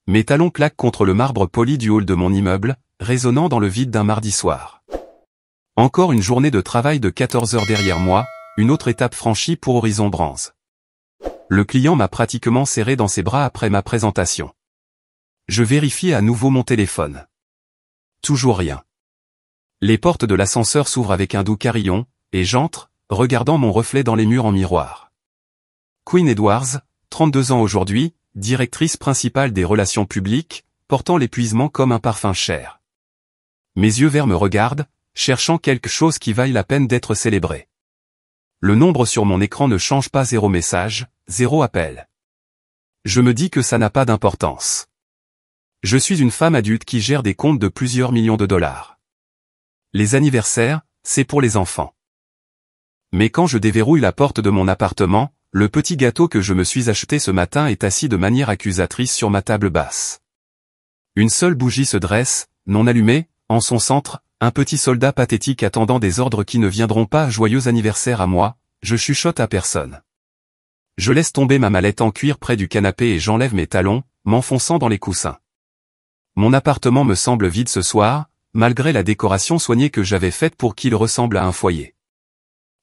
Mes talons claquent contre le marbre poli du hall de mon immeuble, résonnant dans le vide d'un mardi soir. Encore une journée de travail de 14 heures derrière moi, une autre étape franchie pour Horizon Brands. Le client m'a pratiquement serré dans ses bras après ma présentation. Je vérifie à nouveau mon téléphone. Toujours rien. Les portes de l'ascenseur s'ouvrent avec un doux carillon, et j'entre, regardant mon reflet dans les murs en miroir. Queen Edwards, 32 ans aujourd'hui, directrice principale des relations publiques, portant l'épuisement comme un parfum cher. Mes yeux verts me regardent, cherchant quelque chose qui vaille la peine d'être célébré. Le nombre sur mon écran ne change pas, 0 message, 0 appel. Je me dis que ça n'a pas d'importance. Je suis une femme adulte qui gère des comptes de plusieurs millions de dollars. Les anniversaires, c'est pour les enfants. Mais quand je déverrouille la porte de mon appartement, le petit gâteau que je me suis acheté ce matin est assis de manière accusatrice sur ma table basse. Une seule bougie se dresse, non allumée, en son centre, un petit soldat pathétique attendant des ordres qui ne viendront pas. Joyeux anniversaire à moi, je chuchote à personne. Je laisse tomber ma mallette en cuir près du canapé et j'enlève mes talons, m'enfonçant dans les coussins. Mon appartement me semble vide ce soir, malgré la décoration soignée que j'avais faite pour qu'il ressemble à un foyer.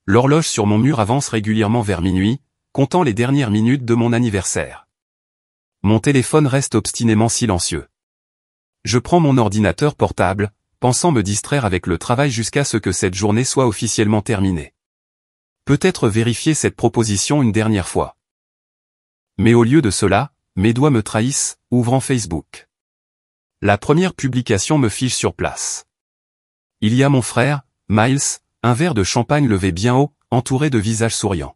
L'horloge sur mon mur avance régulièrement vers minuit, comptant les dernières minutes de mon anniversaire. Mon téléphone reste obstinément silencieux. Je prends mon ordinateur portable, pensant me distraire avec le travail jusqu'à ce que cette journée soit officiellement terminée. Peut-être vérifier cette proposition une dernière fois. Mais au lieu de cela, mes doigts me trahissent, ouvrant Facebook. La première publication me fiche sur place. Il y a mon frère, Miles, un verre de champagne levé bien haut, entouré de visages souriants.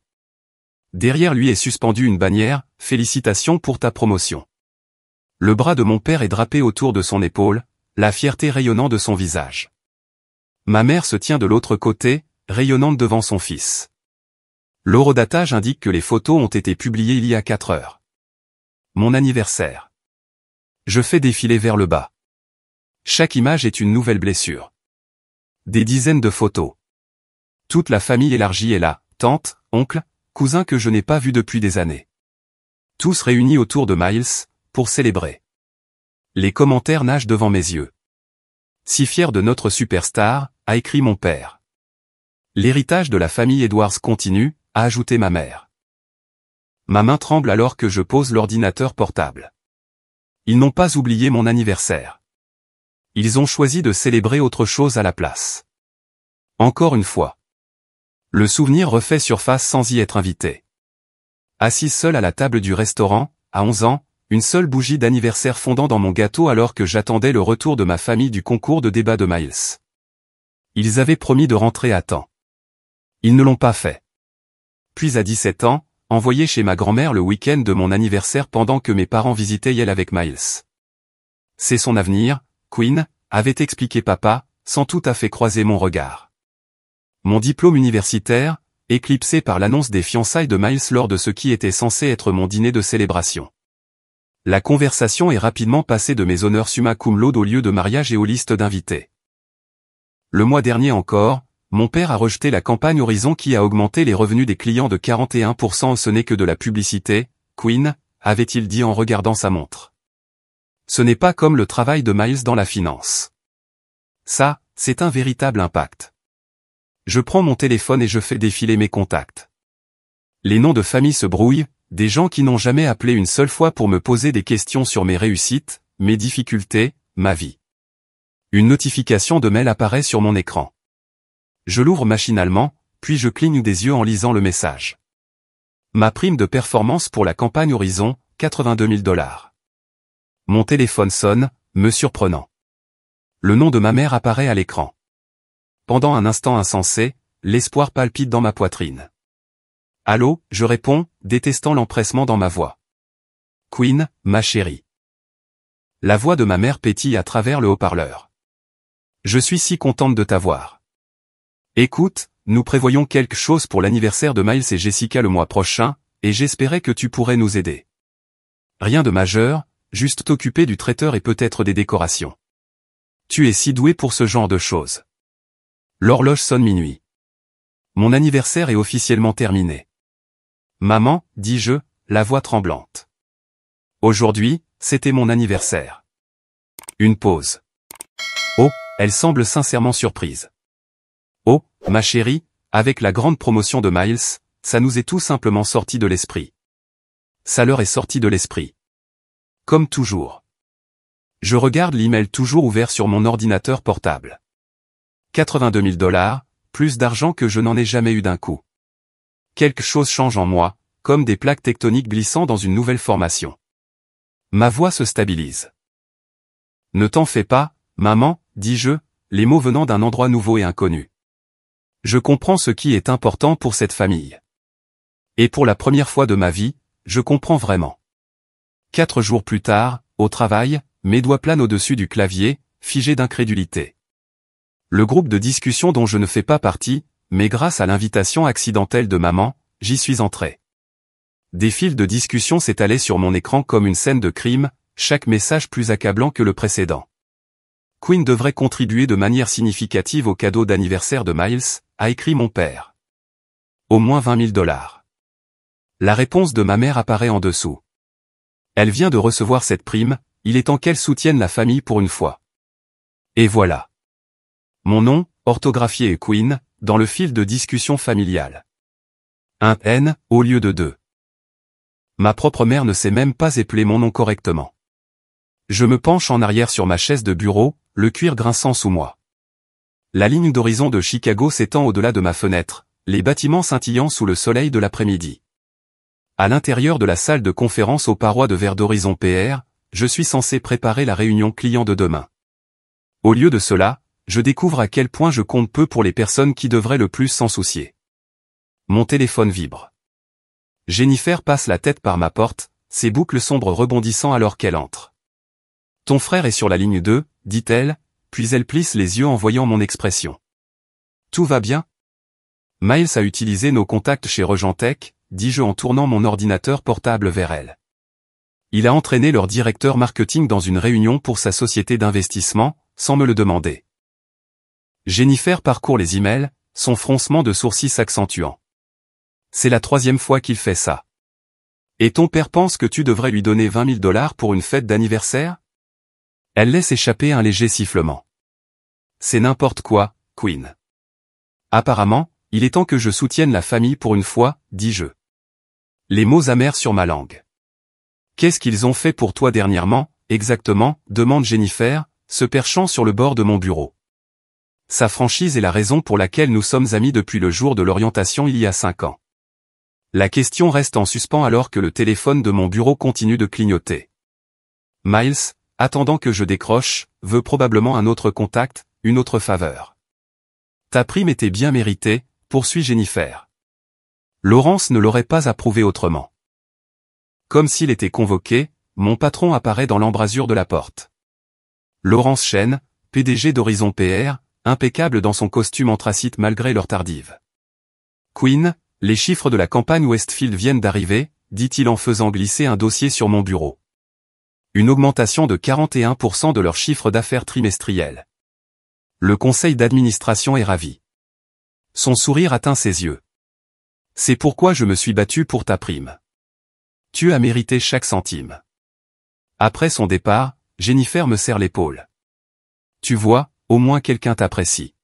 Derrière lui est suspendue une bannière, « Félicitations pour ta promotion ». Le bras de mon père est drapé autour de son épaule, la fierté rayonnant de son visage. Ma mère se tient de l'autre côté, rayonnante devant son fils. L'horodatage indique que les photos ont été publiées il y a 4 heures. Mon anniversaire. Je fais défiler vers le bas. Chaque image est une nouvelle blessure. Des dizaines de photos. Toute la famille élargie est là, tante, oncle, cousin que je n'ai pas vu depuis des années. Tous réunis autour de Miles, pour célébrer. Les commentaires nagent devant mes yeux. Si fier de notre superstar, a écrit mon père. L'héritage de la famille Edwards continue, a ajouté ma mère. Ma main tremble alors que je pose l'ordinateur portable. Ils n'ont pas oublié mon anniversaire. Ils ont choisi de célébrer autre chose à la place. Encore une fois. Le souvenir refait surface sans y être invité. Assise seule à la table du restaurant, à 11 ans, une seule bougie d'anniversaire fondant dans mon gâteau alors que j'attendais le retour de ma famille du concours de débat de Miles. Ils avaient promis de rentrer à temps. Ils ne l'ont pas fait. Puis à 17 ans, envoyé chez ma grand-mère le week-end de mon anniversaire pendant que mes parents visitaient Yale avec Miles. C'est son avenir, Queen, avait expliqué papa, sans tout à fait croiser mon regard. Mon diplôme universitaire, éclipsé par l'annonce des fiançailles de Miles lors de ce qui était censé être mon dîner de célébration. La conversation est rapidement passée de mes honneurs summa cum laude au lieu de mariage et aux listes d'invités. Le mois dernier encore, mon père a rejeté la campagne Horizon qui a augmenté les revenus des clients de 41%. Ce n'est que de la publicité, Queen, avait-il dit en regardant sa montre. Ce n'est pas comme le travail de Miles dans la finance. Ça, c'est un véritable impact. Je prends mon téléphone et je fais défiler mes contacts. Les noms de famille se brouillent, des gens qui n'ont jamais appelé une seule fois pour me poser des questions sur mes réussites, mes difficultés, ma vie. Une notification de mail apparaît sur mon écran. Je l'ouvre machinalement, puis je cligne des yeux en lisant le message. Ma prime de performance pour la campagne Horizon, 82 000 $. Mon téléphone sonne, me surprenant. Le nom de ma mère apparaît à l'écran. Pendant un instant insensé, l'espoir palpite dans ma poitrine. Allô, je réponds, détestant l'empressement dans ma voix. Queen, ma chérie. La voix de ma mère pétille à travers le haut-parleur. Je suis si contente de t'avoir. Écoute, nous prévoyons quelque chose pour l'anniversaire de Miles et Jessica le mois prochain, et j'espérais que tu pourrais nous aider. Rien de majeur, juste t'occuper du traiteur et peut-être des décorations. Tu es si doué pour ce genre de choses. L'horloge sonne minuit. Mon anniversaire est officiellement terminé. Maman, dis-je, la voix tremblante. Aujourd'hui, c'était mon anniversaire. Une pause. Oh, elle semble sincèrement surprise. Oh, ma chérie, avec la grande promotion de Miles, ça nous est tout simplement sorti de l'esprit. Ça leur est sorti de l'esprit. Comme toujours. Je regarde l'email toujours ouvert sur mon ordinateur portable. 82 000 $, plus d'argent que je n'en ai jamais eu d'un coup. Quelque chose change en moi, comme des plaques tectoniques glissant dans une nouvelle formation. Ma voix se stabilise. Ne t'en fais pas, maman, dis-je, les mots venant d'un endroit nouveau et inconnu. Je comprends ce qui est important pour cette famille. Et pour la première fois de ma vie, je comprends vraiment. 4 jours plus tard, au travail, mes doigts planent au-dessus du clavier, figés d'incrédulité. Le groupe de discussion dont je ne fais pas partie, mais grâce à l'invitation accidentelle de maman, j'y suis entré. Des fils de discussion s'étalaient sur mon écran comme une scène de crime, chaque message plus accablant que le précédent. Quinn devrait contribuer de manière significative au cadeau d'anniversaire de Miles, a écrit mon père. Au moins 20 000 $. La réponse de ma mère apparaît en dessous. Elle vient de recevoir cette prime, il est temps qu'elle soutienne la famille pour une fois. Et voilà. Mon nom, orthographié est Quinn, dans le fil de discussion familiale. Un N, au lieu de 2. Ma propre mère ne sait même pas épeler mon nom correctement. Je me penche en arrière sur ma chaise de bureau, le cuir grinçant sous moi. La ligne d'horizon de Chicago s'étend au-delà de ma fenêtre, les bâtiments scintillant sous le soleil de l'après-midi. À l'intérieur de la salle de conférence aux parois de verre d'horizon PR, je suis censé préparer la réunion client de demain. Au lieu de cela, je découvre à quel point je compte peu pour les personnes qui devraient le plus s'en soucier. Mon téléphone vibre. Jennifer passe la tête par ma porte, ses boucles sombres rebondissant alors qu'elle entre. « Ton frère est sur la ligne 2, dit-elle, puis elle plisse les yeux en voyant mon expression. « Tout va bien ?» Miles a utilisé nos contacts chez Regentech, dis-je en tournant mon ordinateur portable vers elle. Il a entraîné leur directeur marketing dans une réunion pour sa société d'investissement, sans me le demander. Jennifer parcourt les emails, son froncement de sourcils s'accentuant. C'est la 3e fois qu'il fait ça. Et ton père pense que tu devrais lui donner 20 000 $ pour une fête d'anniversaire? Elle laisse échapper un léger sifflement. C'est n'importe quoi, Quinn. Apparemment, il est temps que je soutienne la famille pour une fois, dis-je. Les mots amers sur ma langue. Qu'est-ce qu'ils ont fait pour toi dernièrement, exactement, demande Jennifer, se perchant sur le bord de mon bureau. Sa franchise est la raison pour laquelle nous sommes amis depuis le jour de l'orientation il y a 5 ans. La question reste en suspens alors que le téléphone de mon bureau continue de clignoter. Miles, attendant que je décroche, veut probablement un autre contact, une autre faveur. Ta prime était bien méritée, poursuit Jennifer. Laurence ne l'aurait pas approuvé autrement. Comme s'il était convoqué, mon patron apparaît dans l'embrasure de la porte. Laurence Chen, PDG d'Horizon PR, impeccable dans son costume anthracite malgré l'heure tardive. Quinn, les chiffres de la campagne Westfield viennent d'arriver, dit-il en faisant glisser un dossier sur mon bureau. Une augmentation de 41% de leur chiffre d'affaires trimestriel. Le conseil d'administration est ravi. Son sourire atteint ses yeux. C'est pourquoi je me suis battu pour ta prime. Tu as mérité chaque centime. Après son départ, Jennifer me serre l'épaule. Tu vois, au moins quelqu'un t'apprécie.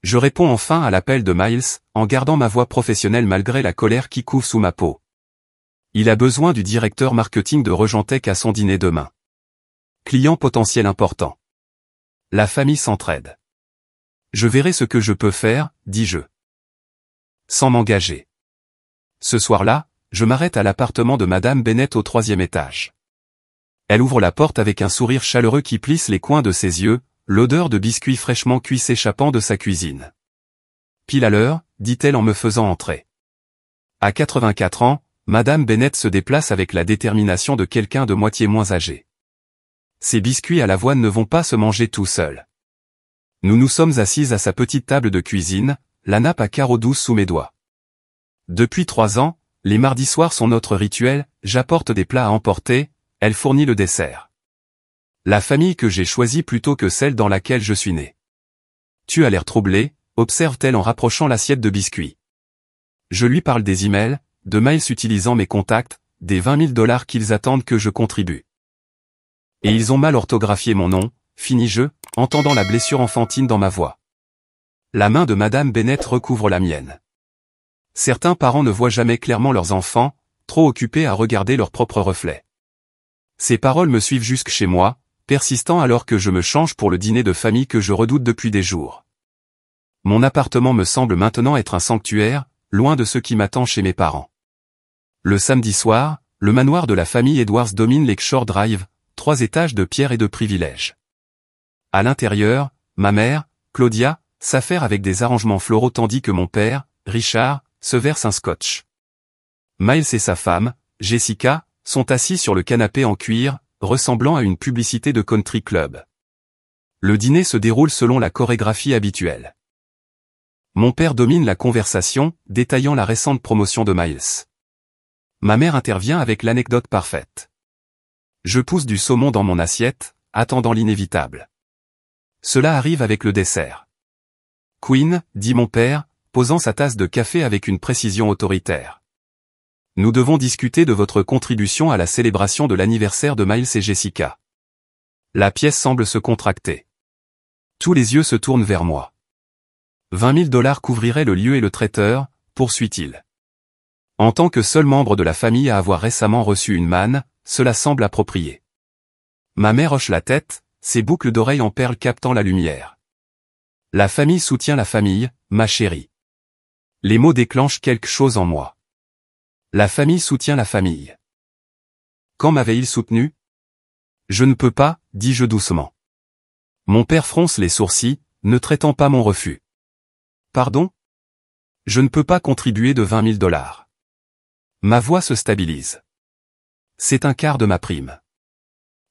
Je réponds enfin à l'appel de Miles, en gardant ma voix professionnelle malgré la colère qui couve sous ma peau. Il a besoin du directeur marketing de Regentech à son dîner demain. Client potentiel important. La famille s'entraide. Je verrai ce que je peux faire, dis-je. Sans m'engager. Ce soir-là, je m'arrête à l'appartement de Madame Bennett au 3e étage. Elle ouvre la porte avec un sourire chaleureux qui plisse les coins de ses yeux, l'odeur de biscuits fraîchement cuits s'échappant de sa cuisine. Pile à l'heure, dit-elle en me faisant entrer. À 84 ans, Madame Bennett se déplace avec la détermination de quelqu'un de moitié moins âgé. Ces biscuits à l'avoine ne vont pas se manger tout seuls. Nous nous sommes assises à sa petite table de cuisine, la nappe à carreaux douce sous mes doigts. Depuis 3 ans, les mardis soirs sont notre rituel, j'apporte des plats à emporter, elle fournit le dessert. La famille que j'ai choisie plutôt que celle dans laquelle je suis né. Tu as l'air troublé, observe-t-elle en rapprochant l'assiette de biscuits. Je lui parle des emails, de Miles utilisant mes contacts, des 20 000 $ qu'ils attendent que je contribue. Et ils ont mal orthographié mon nom, finis-je, entendant la blessure enfantine dans ma voix. La main de Madame Bennett recouvre la mienne. Certains parents ne voient jamais clairement leurs enfants, trop occupés à regarder leur propre reflet. Ces paroles me suivent jusque chez moi, persistant alors que je me change pour le dîner de famille que je redoute depuis des jours. Mon appartement me semble maintenant être un sanctuaire, loin de ce qui m'attend chez mes parents. Le samedi soir, le manoir de la famille Edwards domine Lakeshore Drive, 3 étages de pierre et de privilèges. À l'intérieur, ma mère, Claudia, s'affaire avec des arrangements floraux tandis que mon père, Richard, se verse un scotch. Miles et sa femme, Jessica, sont assis sur le canapé en cuir, ressemblant à une publicité de country club. Le dîner se déroule selon la chorégraphie habituelle. Mon père domine la conversation, détaillant la récente promotion de Miles. Ma mère intervient avec l'anecdote parfaite. Je pousse du saumon dans mon assiette, attendant l'inévitable. Cela arrive avec le dessert. Queen, dit mon père, posant sa tasse de café avec une précision autoritaire. Nous devons discuter de votre contribution à la célébration de l'anniversaire de Miles et Jessica. La pièce semble se contracter. Tous les yeux se tournent vers moi. 20 000 $ couvriraient le lieu et le traiteur, poursuit-il. En tant que seul membre de la famille à avoir récemment reçu une manne, cela semble approprié. Ma mère hoche la tête, ses boucles d'oreilles en perles captant la lumière. La famille soutient la famille, ma chérie. Les mots déclenchent quelque chose en moi. La famille soutient la famille. Quand m'avait-il soutenu? Je ne peux pas, dis-je doucement. Mon père fronce les sourcils, ne traitant pas mon refus. Pardon? Je ne peux pas contribuer de 20 000 $. Ma voix se stabilise. C'est un quart de ma prime.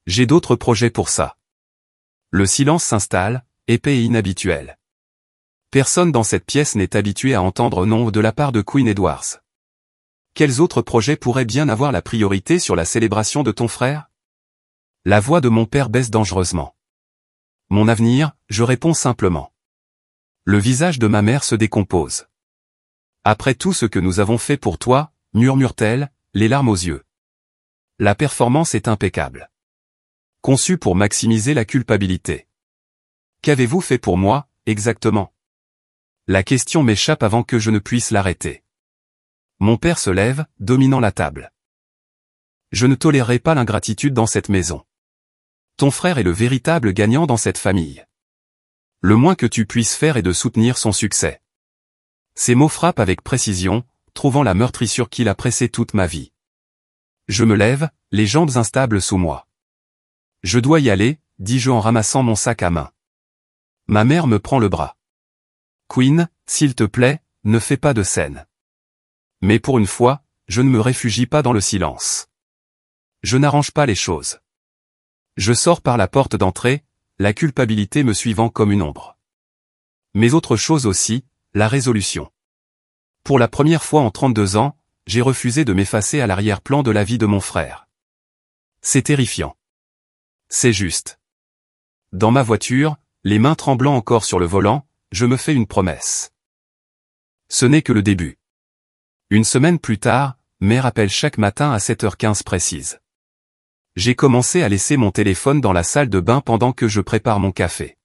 J'ai d'autres projets pour ça. Le silence s'installe, épais et inhabituel. Personne dans cette pièce n'est habitué à entendre non de la part de Queen Edwards. Quels autres projets pourraient bien avoir la priorité sur la célébration de ton frère? La voix de mon père baisse dangereusement. Mon avenir, je réponds simplement. Le visage de ma mère se décompose. Après tout ce que nous avons fait pour toi, murmure-t-elle, les larmes aux yeux. La performance est impeccable. Conçue pour maximiser la culpabilité. Qu'avez-vous fait pour moi, exactement? La question m'échappe avant que je ne puisse l'arrêter. Mon père se lève, dominant la table. Je ne tolérerai pas l'ingratitude dans cette maison. Ton frère est le véritable gagnant dans cette famille. Le moins que tu puisses faire est de soutenir son succès. Ces mots frappent avec précision, trouvant la meurtrissure qui l'a pressé toute ma vie. Je me lève, les jambes instables sous moi. Je dois y aller, dis-je en ramassant mon sac à main. Ma mère me prend le bras. Queen, s'il te plaît, ne fais pas de scène. Mais pour une fois, je ne me réfugie pas dans le silence. Je n'arrange pas les choses. Je sors par la porte d'entrée, la culpabilité me suivant comme une ombre. Mais autre chose aussi, la résolution. Pour la première fois en 32 ans, j'ai refusé de m'effacer à l'arrière-plan de la vie de mon frère. C'est terrifiant. C'est juste. Dans ma voiture, les mains tremblant encore sur le volant, je me fais une promesse. Ce n'est que le début. Une semaine plus tard, mère appelle chaque matin à 7h15 précise. J'ai commencé à laisser mon téléphone dans la salle de bain pendant que je prépare mon café.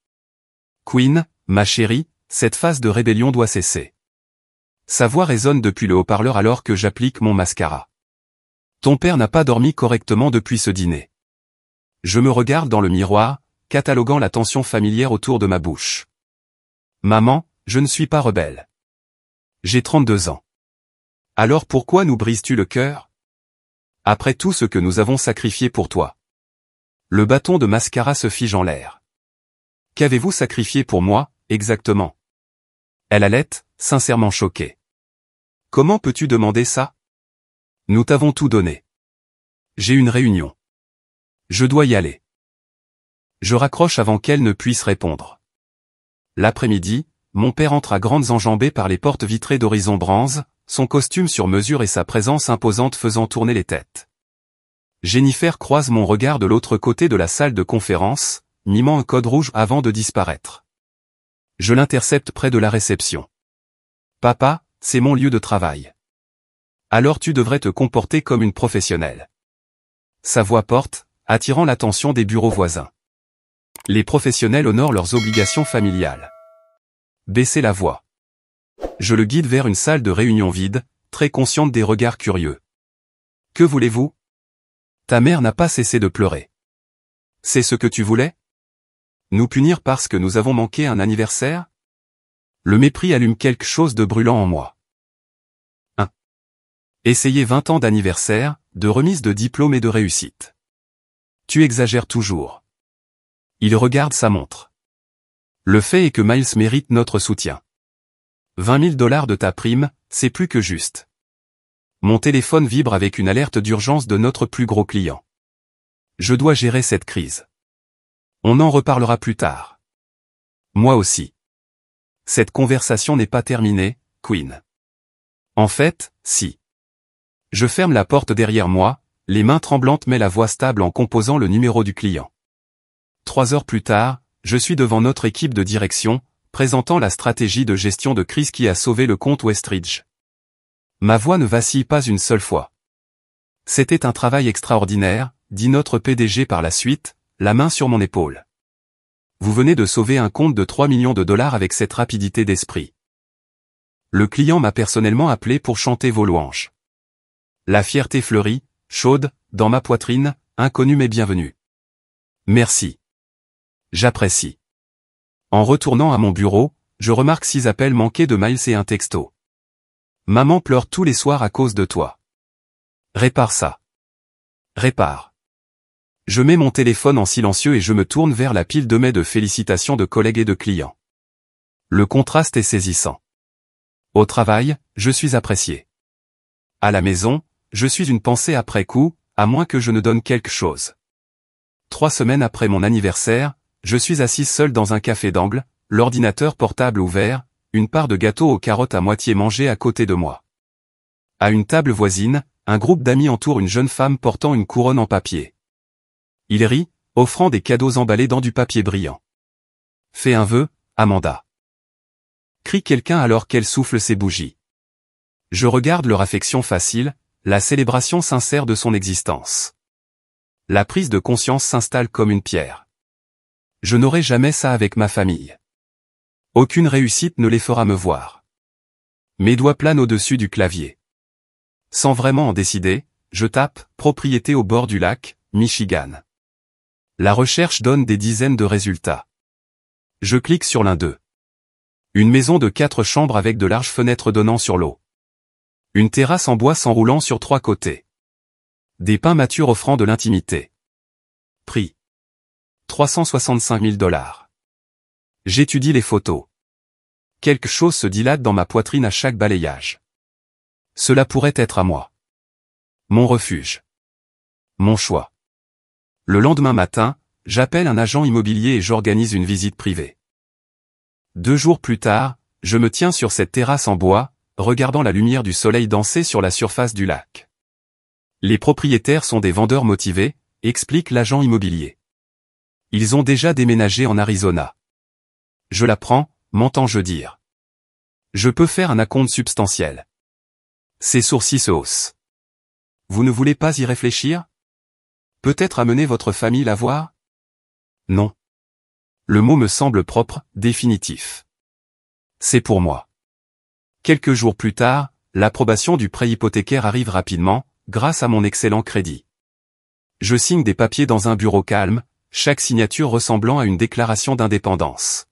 Queen, ma chérie, cette phase de rébellion doit cesser. Sa voix résonne depuis le haut-parleur alors que j'applique mon mascara. Ton père n'a pas dormi correctement depuis ce dîner. Je me regarde dans le miroir, cataloguant la tension familière autour de ma bouche. Maman, je ne suis pas rebelle. J'ai 32 ans. Alors pourquoi nous brises-tu le cœur? Après tout ce que nous avons sacrifié pour toi. Le bâton de mascara se fige en l'air. Qu'avez-vous sacrifié pour moi, exactement? Elle allait, sincèrement choquée. Comment peux-tu demander ça? Nous t'avons tout donné. J'ai une réunion. Je dois y aller. Je raccroche avant qu'elle ne puisse répondre. L'après-midi, mon père entre à grandes enjambées par les portes vitrées d'Horizon Brands, son costume sur mesure et sa présence imposante faisant tourner les têtes. Jennifer croise mon regard de l'autre côté de la salle de conférence, mimant un code rouge avant de disparaître. Je l'intercepte près de la réception. Papa, c'est mon lieu de travail. Alors tu devrais te comporter comme une professionnelle. Sa voix porte, attirant l'attention des bureaux voisins. Les professionnels honorent leurs obligations familiales. Baissez la voix. Je le guide vers une salle de réunion vide, très consciente des regards curieux. Que voulez-vous? Ta mère n'a pas cessé de pleurer. C'est ce que tu voulais? Nous punir parce que nous avons manqué un anniversaire? Le mépris allume quelque chose de brûlant en moi. 1. Essayer 20 ans d'anniversaire, de remise de diplôme et de réussite. Tu exagères toujours. Il regarde sa montre. Le fait est que Miles mérite notre soutien. 20 000 $ de ta prime, c'est plus que juste. Mon téléphone vibre avec une alerte d'urgence de notre plus gros client. Je dois gérer cette crise. On en reparlera plus tard. Moi aussi. Cette conversation n'est pas terminée, Queen. En fait, si. Je ferme la porte derrière moi, les mains tremblantes mais la voix stable en composant le numéro du client. 3 heures plus tard, je suis devant notre équipe de direction, présentant la stratégie de gestion de crise qui a sauvé le compte Westridge. Ma voix ne vacille pas une seule fois. C'était un travail extraordinaire, dit notre PDG par la suite, la main sur mon épaule. Vous venez de sauver un compte de 3 millions de $ avec cette rapidité d'esprit. Le client m'a personnellement appelé pour chanter vos louanges. La fierté fleurit, chaude, dans ma poitrine, inconnue mais bienvenue. Merci. J'apprécie. En retournant à mon bureau, je remarque 6 appels manqués de Miles et un texto. Maman pleure tous les soirs à cause de toi. Répare ça. Répare. Je mets mon téléphone en silencieux et je me tourne vers la pile de mails de félicitations de collègues et de clients. Le contraste est saisissant. Au travail, je suis apprécié. À la maison, je suis une pensée après coup, à moins que je ne donne quelque chose. 3 semaines après mon anniversaire, je suis assise seule dans un café d'angle, l'ordinateur portable ouvert, une part de gâteau aux carottes à moitié mangée à côté de moi. À une table voisine, un groupe d'amis entoure une jeune femme portant une couronne en papier. Il rit, offrant des cadeaux emballés dans du papier brillant. Fais un vœu, Amanda. Crie quelqu'un alors qu'elle souffle ses bougies. Je regarde leur affection facile, la célébration sincère de son existence. La prise de conscience s'installe comme une pierre. Je n'aurai jamais ça avec ma famille. Aucune réussite ne les fera me voir. Mes doigts planent au-dessus du clavier. Sans vraiment en décider, je tape « Propriété au bord du lac, Michigan ». La recherche donne des dizaines de résultats. Je clique sur l'un d'eux. Une maison de 4 chambres avec de larges fenêtres donnant sur l'eau. Une terrasse en bois s'enroulant sur 3 côtés. Des pins matures offrant de l'intimité. Prix. 365 000 $. J'étudie les photos. Quelque chose se dilate dans ma poitrine à chaque balayage. Cela pourrait être à moi. Mon refuge. Mon choix. Le lendemain matin, j'appelle un agent immobilier et j'organise une visite privée. 2 jours plus tard, je me tiens sur cette terrasse en bois, regardant la lumière du soleil danser sur la surface du lac. Les propriétaires sont des vendeurs motivés, explique l'agent immobilier. Ils ont déjà déménagé en Arizona. Je l'apprends, m'entends-je dire. Je peux faire un acompte substantiel. Ses sourcils se haussent. Vous ne voulez pas y réfléchir? Peut-être amener votre famille la voir? Non. Le mot me semble propre, définitif. C'est pour moi. Quelques jours plus tard, l'approbation du prêt hypothécaire arrive rapidement, grâce à mon excellent crédit. Je signe des papiers dans un bureau calme, chaque signature ressemblant à une déclaration d'indépendance.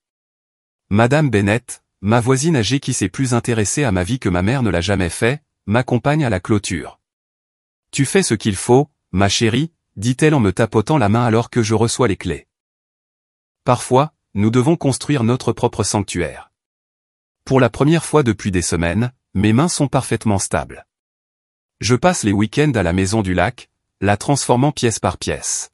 Madame Bennett, ma voisine âgée qui s'est plus intéressée à ma vie que ma mère ne l'a jamais fait, m'accompagne à la clôture. Tu fais ce qu'il faut, ma chérie, dit-elle en me tapotant la main alors que je reçois les clés. Parfois, nous devons construire notre propre sanctuaire. Pour la première fois depuis des semaines, mes mains sont parfaitement stables. Je passe les week-ends à la maison du lac, la transformant pièce par pièce.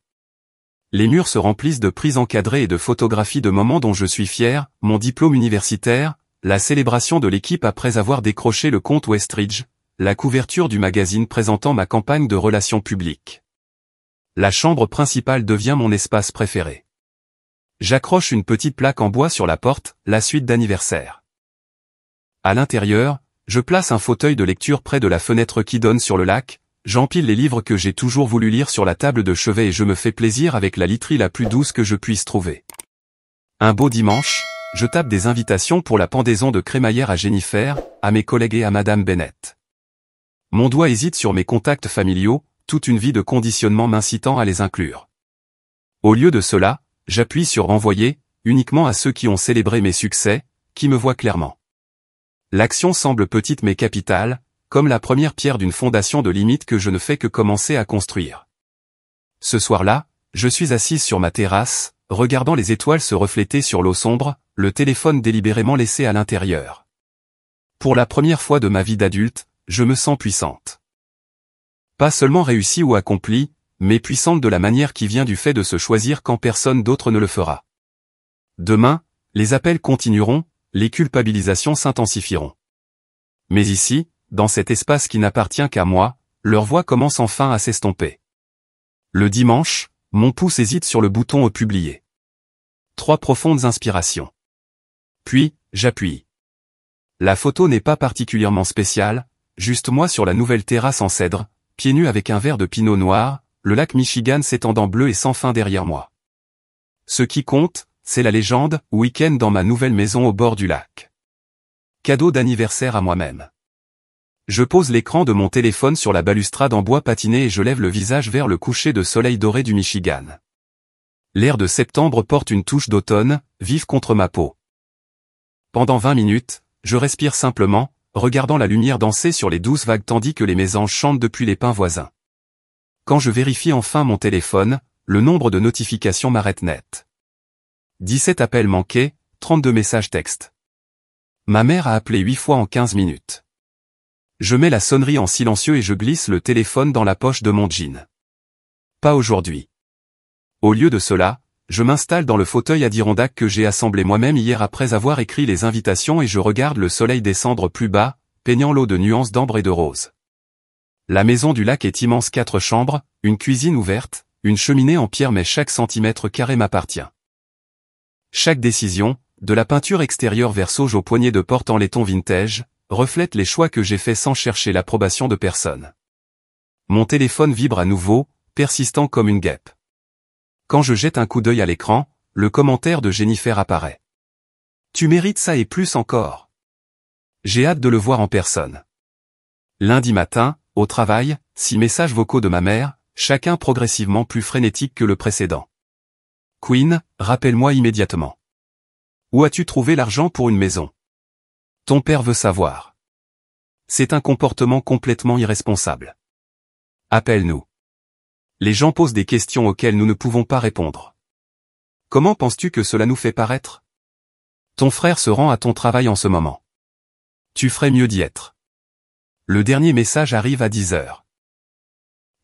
Les murs se remplissent de prises encadrées et de photographies de moments dont je suis fier, mon diplôme universitaire, la célébration de l'équipe après avoir décroché le compte Westridge, la couverture du magazine présentant ma campagne de relations publiques. La chambre principale devient mon espace préféré. J'accroche une petite plaque en bois sur la porte, la suite d'anniversaire. À l'intérieur, je place un fauteuil de lecture près de la fenêtre qui donne sur le lac, j'empile les livres que j'ai toujours voulu lire sur la table de chevet et je me fais plaisir avec la literie la plus douce que je puisse trouver. Un beau dimanche, je tape des invitations pour la pendaison de crémaillère à Jennifer, à mes collègues et à Madame Bennett. Mon doigt hésite sur mes contacts familiaux, toute une vie de conditionnement m'incitant à les inclure. Au lieu de cela, j'appuie sur envoyer, uniquement à ceux qui ont célébré mes succès, qui me voient clairement. L'action semble petite mais capitale, comme la première pierre d'une fondation de limites que je ne fais que commencer à construire. Ce soir-là, je suis assise sur ma terrasse, regardant les étoiles se refléter sur l'eau sombre, le téléphone délibérément laissé à l'intérieur. Pour la première fois de ma vie d'adulte, je me sens puissante. Pas seulement réussie ou accomplie, mais puissante de la manière qui vient du fait de se choisir quand personne d'autre ne le fera. Demain, les appels continueront, les culpabilisations s'intensifieront. Mais ici, dans cet espace qui n'appartient qu'à moi, leur voix commence enfin à s'estomper. Le dimanche, mon pouce hésite sur le bouton « Publier ». 3 profondes inspirations. Puis, j'appuie. La photo n'est pas particulièrement spéciale, juste moi sur la nouvelle terrasse en cèdre, pieds nus avec un verre de pinot noir, le lac Michigan s'étendant bleu et sans fin derrière moi. Ce qui compte, c'est la légende « Week-end dans ma nouvelle maison au bord du lac ». Cadeau d'anniversaire à moi-même. Je pose l'écran de mon téléphone sur la balustrade en bois patiné et je lève le visage vers le coucher de soleil doré du Michigan. L'air de septembre porte une touche d'automne, vive contre ma peau. Pendant 20 minutes, je respire simplement, regardant la lumière danser sur les douces vagues tandis que les mésanges chantent depuis les pins voisins. Quand je vérifie enfin mon téléphone, le nombre de notifications m'arrête net. 17 appels manqués, 32 messages textes. Ma mère a appelé 8 fois en 15 minutes. Je mets la sonnerie en silencieux et je glisse le téléphone dans la poche de mon jean. Pas aujourd'hui. Au lieu de cela, je m'installe dans le fauteuil Adirondack que j'ai assemblé moi-même hier après avoir écrit les invitations et je regarde le soleil descendre plus bas, peignant l'eau de nuances d'ambre et de rose. La maison du lac est immense, 4 chambres, une cuisine ouverte, une cheminée en pierre mais chaque centimètre carré m'appartient. Chaque décision, de la peinture extérieure vers sauge au poignet de porte en laiton vintage, reflète les choix que j'ai faits sans chercher l'approbation de personne. Mon téléphone vibre à nouveau, persistant comme une guêpe. Quand je jette un coup d'œil à l'écran, le commentaire de Jennifer apparaît. Tu mérites ça et plus encore. J'ai hâte de le voir en personne. Lundi matin, au travail, 6 messages vocaux de ma mère, chacun progressivement plus frénétique que le précédent. Queen, rappelle-moi immédiatement. Où as-tu trouvé l'argent pour une maison? Ton père veut savoir. C'est un comportement complètement irresponsable. Appelle-nous. Les gens posent des questions auxquelles nous ne pouvons pas répondre. Comment penses-tu que cela nous fait paraître? Ton frère se rend à ton travail en ce moment. Tu ferais mieux d'y être. Le dernier message arrive à 10 heures.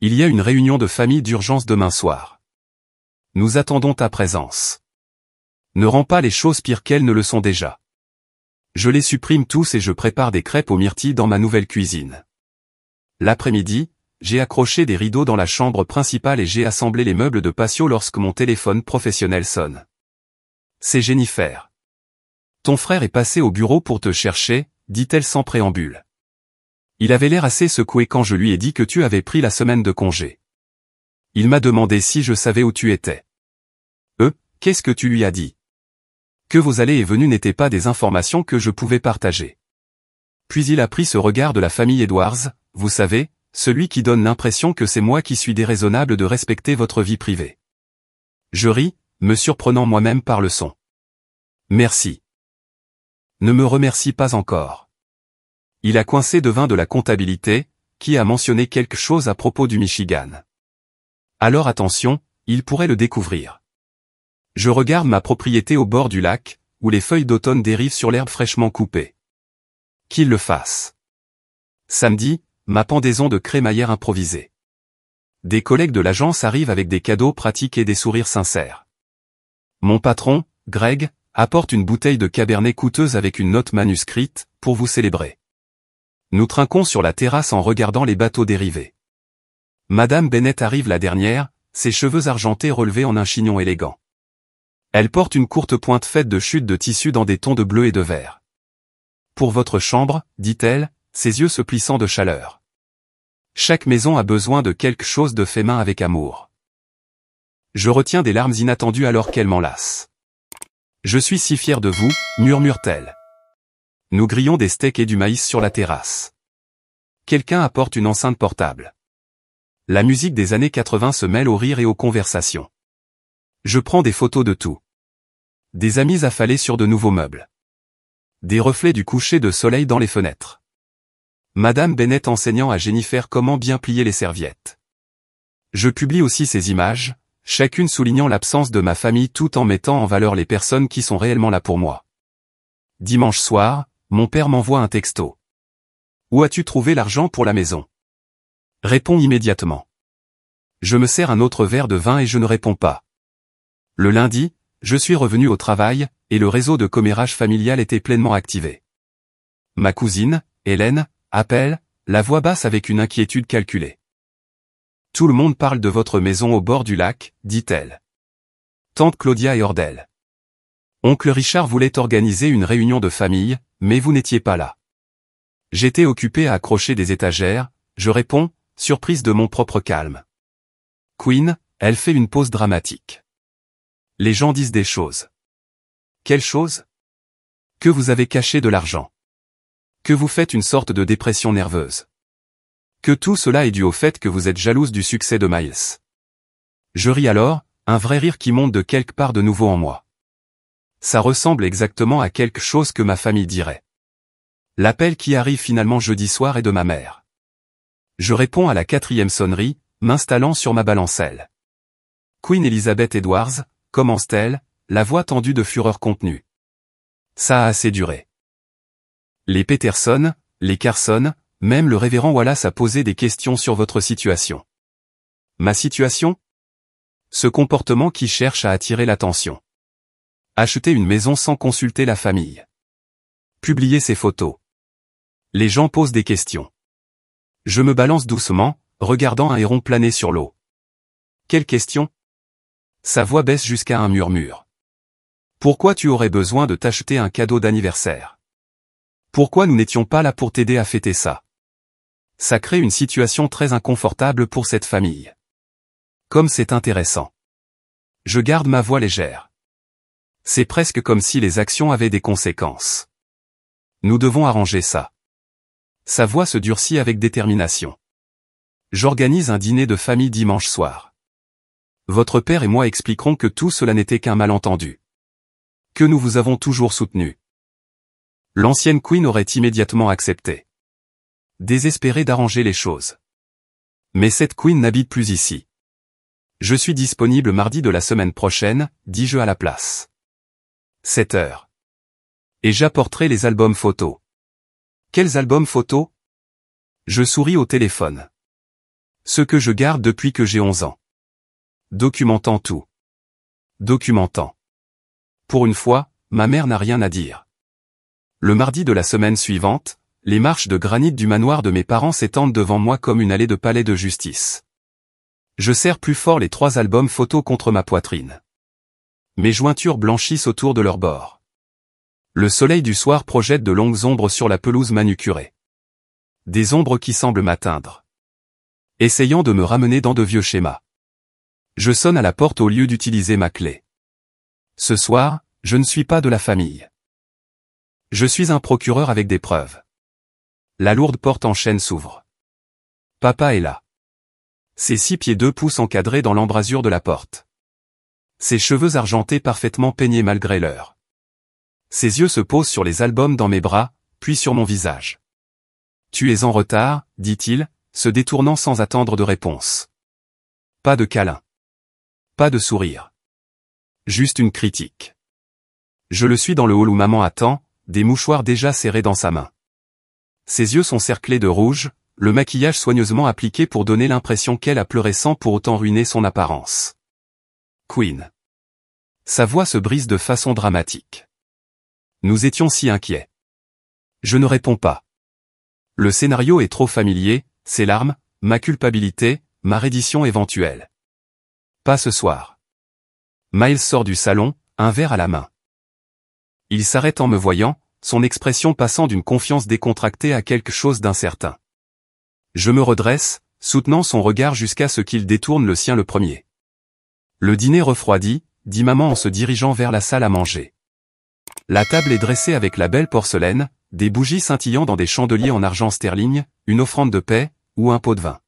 Il y a une réunion de famille d'urgence demain soir. Nous attendons ta présence. Ne rends pas les choses pires qu'elles ne le sont déjà. Je les supprime tous et je prépare des crêpes aux myrtilles dans ma nouvelle cuisine. L'après-midi, j'ai accroché des rideaux dans la chambre principale et j'ai assemblé les meubles de patio lorsque mon téléphone professionnel sonne. C'est Jennifer. Ton frère est passé au bureau pour te chercher, dit-elle sans préambule. Il avait l'air assez secoué quand je lui ai dit que tu avais pris la semaine de congé. Il m'a demandé si je savais où tu étais. Qu'est-ce que tu lui as dit? Que vos allées et venues n'étaient pas des informations que je pouvais partager. Puis il a pris ce regard de la famille Edwards, vous savez, celui qui donne l'impression que c'est moi qui suis déraisonnable de respecter votre vie privée. Je ris, me surprenant moi-même par le son. Merci. Ne me remercie pas encore. Il a coincé devin de la comptabilité, qui a mentionné quelque chose à propos du Michigan. Alors attention, il pourrait le découvrir. Je regarde ma propriété au bord du lac, où les feuilles d'automne dérivent sur l'herbe fraîchement coupée. Qu'il le fasse. Samedi, ma pendaison de crémaillère improvisée. Des collègues de l'agence arrivent avec des cadeaux pratiques et des sourires sincères. Mon patron, Greg, apporte une bouteille de cabernet coûteuse avec une note manuscrite, pour vous célébrer. Nous trinquons sur la terrasse en regardant les bateaux dériver. Madame Bennett arrive la dernière, ses cheveux argentés relevés en un chignon élégant. Elle porte une courte pointe faite de chutes de tissu dans des tons de bleu et de vert. Pour votre chambre, dit-elle, ses yeux se plissant de chaleur. Chaque maison a besoin de quelque chose de fait main avec amour. Je retiens des larmes inattendues alors qu'elle m'enlace. Je suis si fier de vous, murmure-t-elle. Nous grillons des steaks et du maïs sur la terrasse. Quelqu'un apporte une enceinte portable. La musique des années 80 se mêle aux rires et aux conversations. Je prends des photos de tout. Des amis affalés sur de nouveaux meubles. Des reflets du coucher de soleil dans les fenêtres. Madame Bennett enseignant à Jennifer comment bien plier les serviettes. Je publie aussi ces images, chacune soulignant l'absence de ma famille tout en mettant en valeur les personnes qui sont réellement là pour moi. Dimanche soir, mon père m'envoie un texto. Où as-tu trouvé l'argent pour la maison? Réponds immédiatement. Je me sers un autre verre de vin et je ne réponds pas. Le lundi, je suis revenu au travail, et le réseau de commérage familial était pleinement activé. Ma cousine, Hélène, appelle, la voix basse avec une inquiétude calculée. Tout le monde parle de votre maison au bord du lac, dit-elle. Tante Claudia est hors d'elle. Oncle Richard voulait organiser une réunion de famille, mais vous n'étiez pas là. J'étais occupé à accrocher des étagères, je réponds, surprise de mon propre calme. Queen, elle fait une pause dramatique. Les gens disent des choses. Quelles choses? Que vous avez caché de l'argent. Que vous faites une sorte de dépression nerveuse. Que tout cela est dû au fait que vous êtes jalouse du succès de Miles. Je ris alors, un vrai rire qui monte de quelque part de nouveau en moi. Ça ressemble exactement à quelque chose que ma famille dirait. L'appel qui arrive finalement jeudi soir est de ma mère. Je réponds à la 4e sonnerie, m'installant sur ma balancelle. Queen Elizabeth Edwards, commence-t-elle, la voix tendue de fureur contenue. Ça a assez duré. Les Peterson, les Carson, même le révérend Wallace a posé des questions sur votre situation. Ma situation? Ce comportement qui cherche à attirer l'attention. Acheter une maison sans consulter la famille. Publier ses photos. Les gens posent des questions. Je me balance doucement, regardant un héron planer sur l'eau. Quelle question? Sa voix baisse jusqu'à un murmure. Pourquoi tu aurais besoin de t'acheter un cadeau d'anniversaire? Pourquoi nous n'étions pas là pour t'aider à fêter ça? Ça crée une situation très inconfortable pour cette famille. Comme c'est intéressant. Je garde ma voix légère. C'est presque comme si les actions avaient des conséquences. Nous devons arranger ça. Sa voix se durcit avec détermination. J'organise un dîner de famille dimanche soir. Votre père et moi expliquerons que tout cela n'était qu'un malentendu. Que nous vous avons toujours soutenu. L'ancienne Queen aurait immédiatement accepté. Désespérée d'arranger les choses. Mais cette Queen n'habite plus ici. Je suis disponible mardi de la semaine prochaine, dis-je à la place. 7 heures. Et j'apporterai les albums photos. Quels albums photos? Je souris au téléphone. Ceux que je garde depuis que j'ai 11 ans. Documentant tout. Documentant. Pour une fois, ma mère n'a rien à dire. Le mardi de la semaine suivante, les marches de granit du manoir de mes parents s'étendent devant moi comme une allée de palais de justice. Je serre plus fort les 3 albums photos contre ma poitrine. Mes jointures blanchissent autour de leur bord. Le soleil du soir projette de longues ombres sur la pelouse manucurée. Des ombres qui semblent m'atteindre. Essayant de me ramener dans de vieux schémas. Je sonne à la porte au lieu d'utiliser ma clé. Ce soir, je ne suis pas de la famille. Je suis un procureur avec des preuves. La lourde porte en chêne s'ouvre. Papa est là. Ses 6 pieds 2 pouces encadrés dans l'embrasure de la porte. Ses cheveux argentés parfaitement peignés malgré l'heure. Ses yeux se posent sur les albums dans mes bras, puis sur mon visage. Tu es en retard, dit-il, se détournant sans attendre de réponse. Pas de câlin. Pas de sourire. Juste une critique. Je le suis dans le hall où maman attend, des mouchoirs déjà serrés dans sa main. Ses yeux sont cerclés de rouge, le maquillage soigneusement appliqué pour donner l'impression qu'elle a pleuré sans pour autant ruiner son apparence. Queen. Sa voix se brise de façon dramatique. Nous étions si inquiets. Je ne réponds pas. Le scénario est trop familier, ses larmes, ma culpabilité, ma reddition éventuelle. Pas ce soir. Miles sort du salon, un verre à la main. Il s'arrête en me voyant, son expression passant d'une confiance décontractée à quelque chose d'incertain. Je me redresse, soutenant son regard jusqu'à ce qu'il détourne le sien le premier. Le dîner refroidit, dit maman en se dirigeant vers la salle à manger. La table est dressée avec la belle porcelaine, des bougies scintillant dans des chandeliers en argent sterling, une offrande de paix, ou un pot de vin.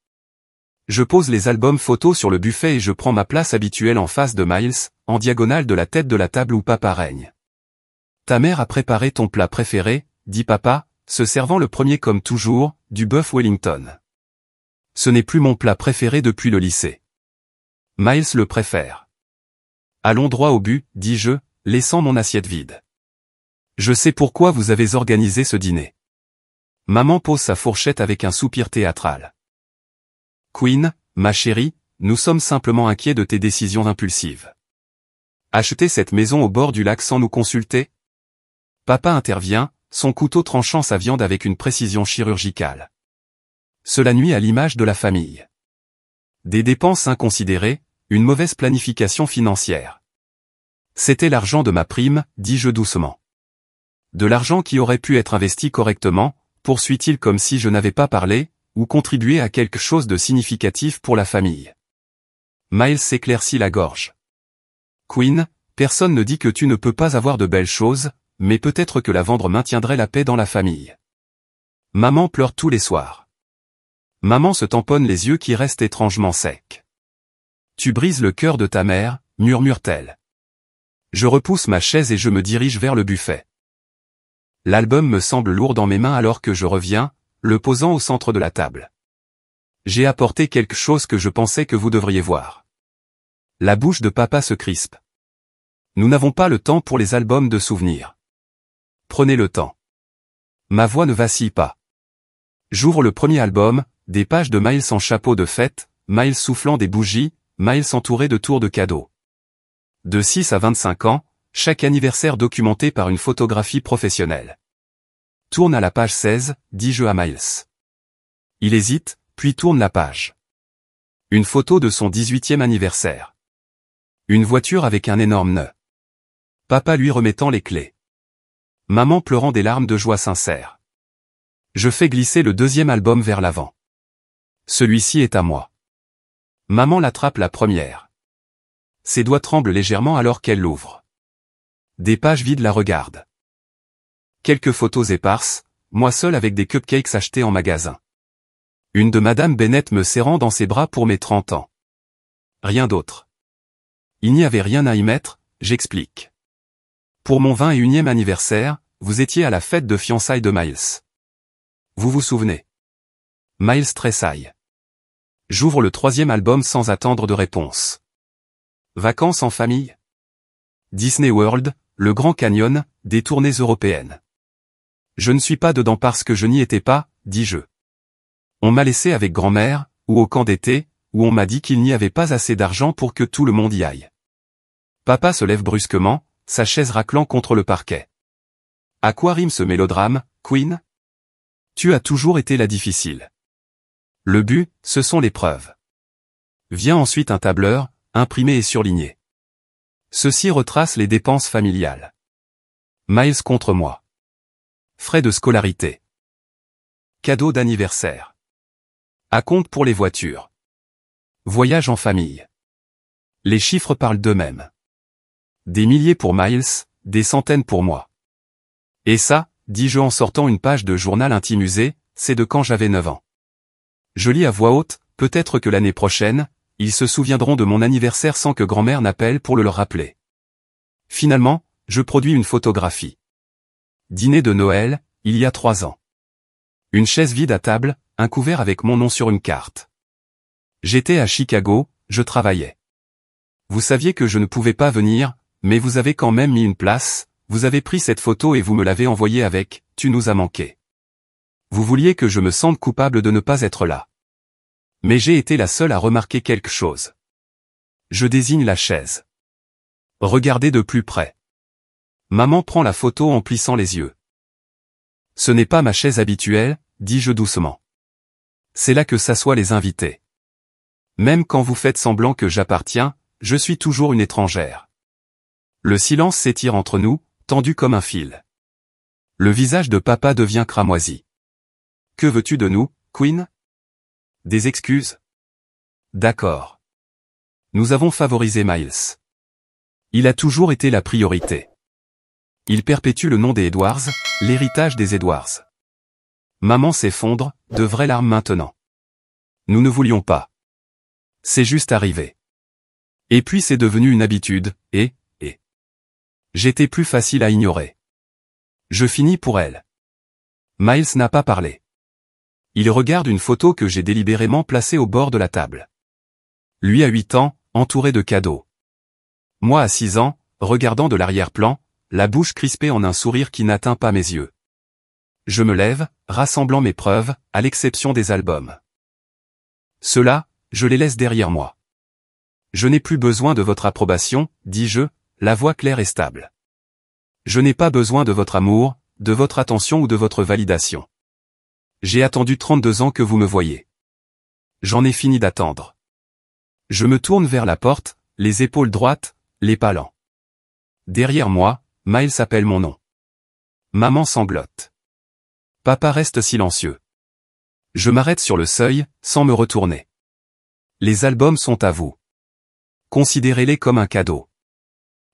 Je pose les albums photos sur le buffet et je prends ma place habituelle en face de Miles, en diagonale de la tête de la table où papa règne. Ta mère a préparé ton plat préféré, dit papa, se servant le premier comme toujours, du bœuf Wellington. Ce n'est plus mon plat préféré depuis le lycée. Miles le préfère. Allons droit au but, dis-je, laissant mon assiette vide. Je sais pourquoi vous avez organisé ce dîner. Maman pose sa fourchette avec un soupir théâtral. Queen, ma chérie, nous sommes simplement inquiets de tes décisions impulsives. Acheter cette maison au bord du lac sans nous consulter? Papa intervient, son couteau tranchant sa viande avec une précision chirurgicale. Cela nuit à l'image de la famille. Des dépenses inconsidérées, une mauvaise planification financière. C'était l'argent de ma prime, dis-je doucement. De l'argent qui aurait pu être investi correctement, poursuit-il comme si je n'avais pas parlé, ou contribué à quelque chose de significatif pour la famille. Miles s'éclaircit la gorge. Queen, personne ne dit que tu ne peux pas avoir de belles choses, mais peut-être que la vendre maintiendrait la paix dans la famille. Maman pleure tous les soirs. Maman se tamponne les yeux qui restent étrangement secs. Tu brises le cœur de ta mère, murmure-t-elle. Je repousse ma chaise et je me dirige vers le buffet. L'album me semble lourd dans mes mains alors que je reviens, le posant au centre de la table. J'ai apporté quelque chose que je pensais que vous devriez voir. La bouche de papa se crispe. Nous n'avons pas le temps pour les albums de souvenirs. Prenez le temps. Ma voix ne vacille pas. J'ouvre le premier album, des pages de Miles en chapeau de fête, Miles soufflant des bougies, Miles entouré de tours de cadeaux. De 6 à 25 ans, chaque anniversaire documenté par une photographie professionnelle. Tourne à la page 16, dis-je à Miles. Il hésite, puis tourne la page. Une photo de son 18e anniversaire. Une voiture avec un énorme nœud. Papa lui remettant les clés. Maman pleurant des larmes de joie sincère. Je fais glisser le deuxième album vers l'avant. Celui-ci est à moi. Maman l'attrape la première. Ses doigts tremblent légèrement alors qu'elle l'ouvre. Des pages vides la regardent. Quelques photos éparses, moi seul avec des cupcakes achetés en magasin. Une de Madame Bennett me serrant dans ses bras pour mes 30 ans. Rien d'autre. Il n'y avait rien à y mettre, j'explique. Pour mon 21e anniversaire, vous étiez à la fête de fiançailles de Miles. Vous vous souvenez? Miles tressaille. J'ouvre le troisième album sans attendre de réponse. Vacances en famille? Disney World, le Grand Canyon, des tournées européennes. Je ne suis pas dedans parce que je n'y étais pas, dis-je. On m'a laissé avec grand-mère, ou au camp d'été, où on m'a dit qu'il n'y avait pas assez d'argent pour que tout le monde y aille. Papa se lève brusquement, sa chaise raclant contre le parquet. À quoi rime ce mélodrame, Queen? Tu as toujours été la difficile. Le but, ce sont les preuves. Vient ensuite un tableur, imprimé et surligné. Ceci retrace les dépenses familiales. Miles contre moi. Frais de scolarité. Cadeaux d'anniversaire. Acompte pour les voitures. Voyage en famille. Les chiffres parlent d'eux-mêmes. Des milliers pour Miles, des centaines pour moi. Et ça, dis-je en sortant une page de journal intime usé, c'est de quand j'avais 9 ans. Je lis à voix haute, peut-être que l'année prochaine, ils se souviendront de mon anniversaire sans que grand-mère n'appelle pour le leur rappeler. Finalement, je produis une photographie. Dîner de Noël, il y a 3 ans. Une chaise vide à table, un couvert avec mon nom sur une carte. J'étais à Chicago, je travaillais. Vous saviez que je ne pouvais pas venir, mais vous avez quand même mis une place, vous avez pris cette photo et vous me l'avez envoyée avec « Tu nous as manqué ». Vous vouliez que je me sente coupable de ne pas être là. Mais j'ai été la seule à remarquer quelque chose. Je désigne la chaise. Regardez de plus près. Maman prend la photo en plissant les yeux. Ce n'est pas ma chaise habituelle, dis-je doucement. C'est là que s'assoient les invités. Même quand vous faites semblant que j'appartiens, je suis toujours une étrangère. Le silence s'étire entre nous, tendu comme un fil. Le visage de papa devient cramoisi. Que veux-tu de nous, Queen? Des excuses? D'accord. Nous avons favorisé Miles. Il a toujours été la priorité. Il perpétue le nom des Edwards, l'héritage des Edwards. Maman s'effondre, de vraies larmes maintenant. Nous ne voulions pas. C'est juste arrivé. Et puis c'est devenu une habitude, et... J'étais plus facile à ignorer. Je finis pour elle. Miles n'a pas parlé. Il regarde une photo que j'ai délibérément placée au bord de la table. Lui à 8 ans, entouré de cadeaux. Moi à 6 ans, regardant de l'arrière-plan, la bouche crispée en un sourire qui n'atteint pas mes yeux. Je me lève, rassemblant mes preuves, à l'exception des albums. Ceux-là, je les laisse derrière moi. Je n'ai plus besoin de votre approbation, dis-je, la voix claire et stable. Je n'ai pas besoin de votre amour, de votre attention ou de votre validation. J'ai attendu 32 ans que vous me voyiez. J'en ai fini d'attendre. Je me tourne vers la porte, les épaules droites, les pas lents. Derrière moi, Miles appelle mon nom. Maman sanglote. Papa reste silencieux. Je m'arrête sur le seuil, sans me retourner. Les albums sont à vous. Considérez-les comme un cadeau.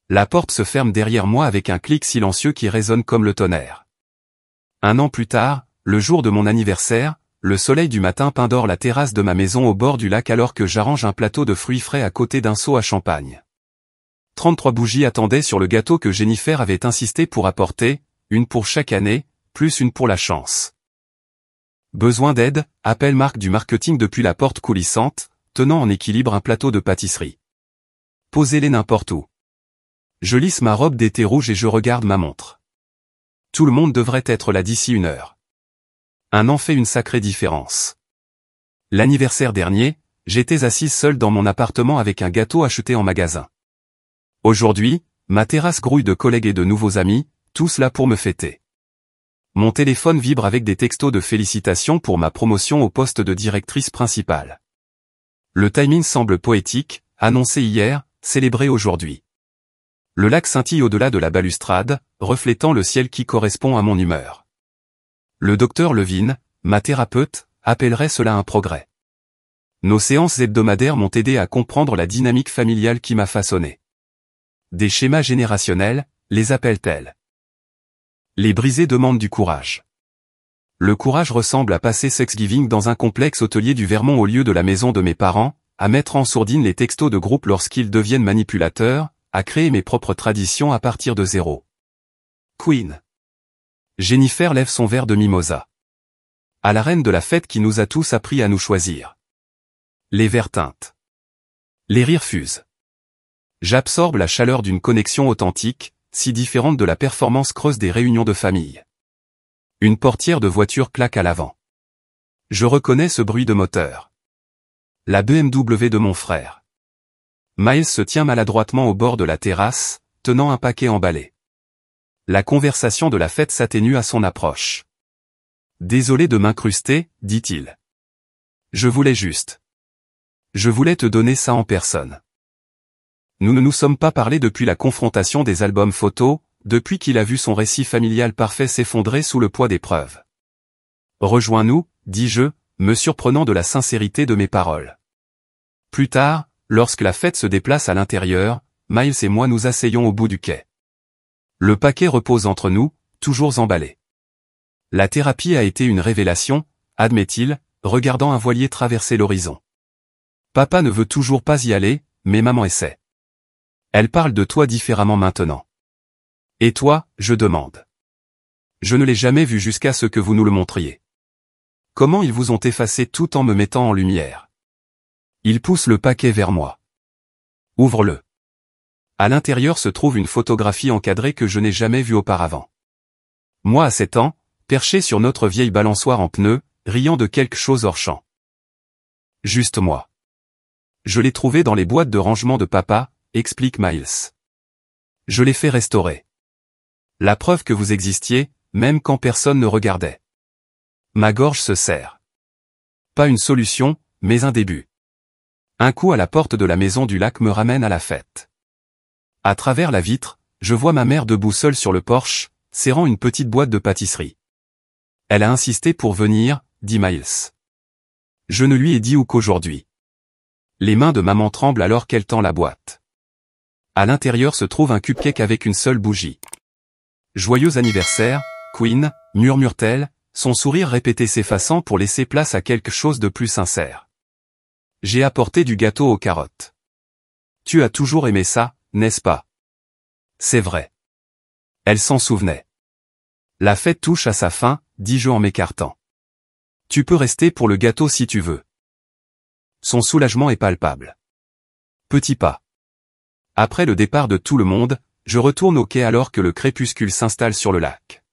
La porte se ferme derrière moi avec un clic silencieux qui résonne comme le tonnerre. 1 an plus tard, le jour de mon anniversaire, le soleil du matin peint d'or la terrasse de ma maison au bord du lac alors que j'arrange un plateau de fruits frais à côté d'un seau à champagne. 33 bougies attendaient sur le gâteau que Jennifer avait insisté pour apporter, une pour chaque année, plus une pour la chance. Besoin d'aide, appelle Marc du marketing depuis la porte coulissante, tenant en équilibre un plateau de pâtisserie. Posez-les n'importe où. Je lisse ma robe d'été rouge et je regarde ma montre. Tout le monde devrait être là d'ici 1 heure. 1 an fait une sacrée différence. L'anniversaire dernier, j'étais assise seule dans mon appartement avec un gâteau acheté en magasin. Aujourd'hui, ma terrasse grouille de collègues et de nouveaux amis, tous là pour me fêter. Mon téléphone vibre avec des textos de félicitations pour ma promotion au poste de directrice principale. Le timing semble poétique, annoncé hier, célébré aujourd'hui. Le lac scintille au-delà de la balustrade, reflétant le ciel qui correspond à mon humeur. Le docteur Levine, ma thérapeute, appellerait cela un progrès. Nos séances hebdomadaires m'ont aidé à comprendre la dynamique familiale qui m'a façonné. Des schémas générationnels, les appelle-t-elle. Les brisés demandent du courage. Le courage ressemble à passer Thanksgiving dans un complexe hôtelier du Vermont au lieu de la maison de mes parents, à mettre en sourdine les textos de groupe lorsqu'ils deviennent manipulateurs, à créer mes propres traditions à partir de zéro. Queen. Jennifer lève son verre de mimosa. À la reine de la fête qui nous a tous appris à nous choisir. Les verres teintent. Les rires fusent. J'absorbe la chaleur d'une connexion authentique, si différente de la performance creuse des réunions de famille. Une portière de voiture claque à l'avant. Je reconnais ce bruit de moteur. La BMW de mon frère. Miles se tient maladroitement au bord de la terrasse, tenant un paquet emballé. La conversation de la fête s'atténue à son approche. Désolé de m'incruster, dit-il. Je voulais juste. Je voulais te donner ça en personne. Nous ne nous sommes pas parlé depuis la confrontation des albums photos, depuis qu'il a vu son récit familial parfait s'effondrer sous le poids des preuves. Rejoins-nous, dis-je, me surprenant de la sincérité de mes paroles. Plus tard, lorsque la fête se déplace à l'intérieur, Miles et moi nous asseyons au bout du quai. Le paquet repose entre nous, toujours emballé. La thérapie a été une révélation, admet-il, regardant un voilier traverser l'horizon. Papa ne veut toujours pas y aller, mais maman essaie. Elle parle de toi différemment maintenant. Et toi, je demande. Je ne l'ai jamais vu jusqu'à ce que vous nous le montriez. Comment ils vous ont effacé tout en me mettant en lumière? Il pousse le paquet vers moi. Ouvre-le. À l'intérieur se trouve une photographie encadrée que je n'ai jamais vue auparavant. Moi à 7 ans, perché sur notre vieille balançoire en pneus, riant de quelque chose hors champ. Juste moi. Je l'ai trouvé dans les boîtes de rangement de papa, explique Miles. Je l'ai fait restaurer. La preuve que vous existiez, même quand personne ne regardait. Ma gorge se serre. Pas une solution, mais un début. Un coup à la porte de la maison du lac me ramène à la fête. À travers la vitre, je vois ma mère debout seule sur le porche, serrant une petite boîte de pâtisserie. Elle a insisté pour venir, dit Miles. Je ne lui ai dit où qu'aujourd'hui. Les mains de maman tremblent alors qu'elle tend la boîte. À l'intérieur se trouve un cupcake avec une seule bougie. Joyeux anniversaire, Queen, murmure-t-elle, son sourire répété s'effaçant pour laisser place à quelque chose de plus sincère. J'ai apporté du gâteau aux carottes. Tu as toujours aimé ça, n'est-ce pas? C'est vrai. Elle s'en souvenait. La fête touche à sa fin, dis-je en m'écartant. Tu peux rester pour le gâteau si tu veux. Son soulagement est palpable. Petit pas. Après le départ de tout le monde, je retourne au quai alors que le crépuscule s'installe sur le lac.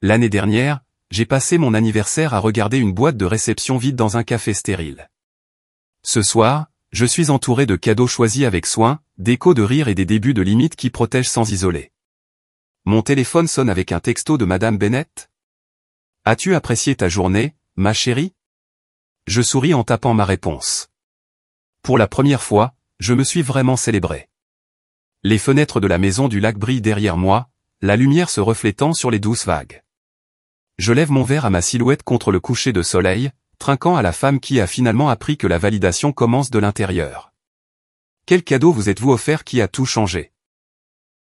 L'année dernière, j'ai passé mon anniversaire à regarder une boîte de réception vide dans un café stérile. Ce soir, je suis entouré de cadeaux choisis avec soin, d'échos de rire et des débuts de limites qui protègent sans isoler. Mon téléphone sonne avec un texto de Madame Bennett. « As-tu apprécié ta journée, ma chérie ?» Je souris en tapant ma réponse. Pour la première fois, je me suis vraiment célébré. Les fenêtres de la maison du lac brillent derrière moi, la lumière se reflétant sur les douces vagues. Je lève mon verre à ma silhouette contre le coucher de soleil, trinquant à la femme qui a finalement appris que la validation commence de l'intérieur. Quel cadeau vous êtes-vous offert qui a tout changé?